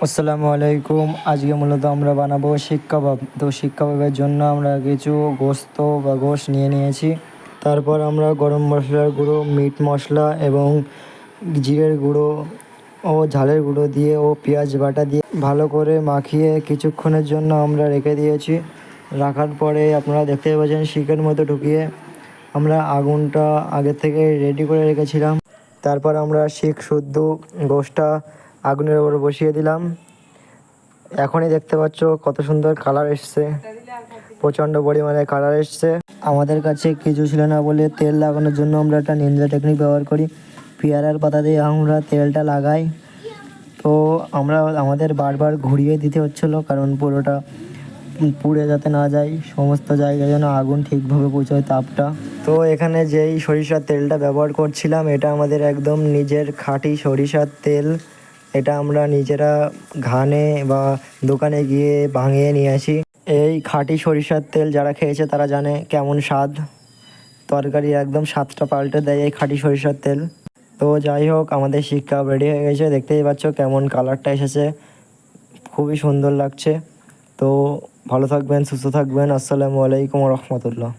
আসসালামু আলাইকুম। আজকে মূলত আমরা বানাবো শিক কাবাব। তো শিক কাবাবের জন্য আমরা কিছু গোস্ত বা গোশ নিয়ে নিয়েছি। তারপর আমরা গরম মশলার গুঁড়ো, মিট মশলা এবং জিরের গুঁড়ো ও ঝালের গুঁড়ো দিয়ে ও পেঁয়াজ বাটা দিয়ে ভালো করে মাখিয়ে কিছুক্ষণের জন্য আমরা রেখে দিয়েছি। রাখার পরে আপনারা দেখতে পাচ্ছেন শিকের মধ্যে ঢুকিয়ে আমরা আগুনটা আগে থেকে রেডি করে রেখেছিলাম। তারপর আমরা শিক শুদ্ধ গোশটা আগুনের উপর বসিয়ে দিলাম। এখনই দেখতে পাচ্ছ কত সুন্দর কালার এসছে, প্রচণ্ড পরিমাণে কালার এসছে। আমাদের কাছে কিছু ছিল না বলে তেল লাগানোর জন্য আমরা একটা নিনজা টেকনিক ব্যবহার করি। পেয়ারার পাতা দিয়ে আমরা তেলটা লাগাই। তো আমাদের বারবার ঘুরিয়ে দিতে হচ্ছিলো, কারণ পুরোটা পুড়ে যাতে না যায়, সমস্ত জায়গায় যেন আগুন ঠিকভাবে পৌঁছায় তাপটা। তো এখানে যেই সরিষার তেলটা ব্যবহার করছিলাম, এটা আমাদের একদম নিজের খাঁটি সরিষার তেল। এটা আমরা নিজেরা ঘানে বা দোকানে গিয়ে ভাঙিয়ে নিয়ে আসি। এই খাঁটি সরিষার তেল যারা খেয়েছে তারা জানে কেমন স্বাদ, তরকারি একদম স্বাদটা পাল্টে দেয় এই খাঁটি সরিষার তেল। তো যাই হোক, আমাদের শিক কাবাব রেডি হয়ে গেছে। দেখতেই পাচ্ছ কেমন কালারটা এসেছে, খুবই সুন্দর লাগছে। তো ভালো থাকবেন, সুস্থ থাকবেন। আসসালামু আলাইকুম রহমতুল্লাহ।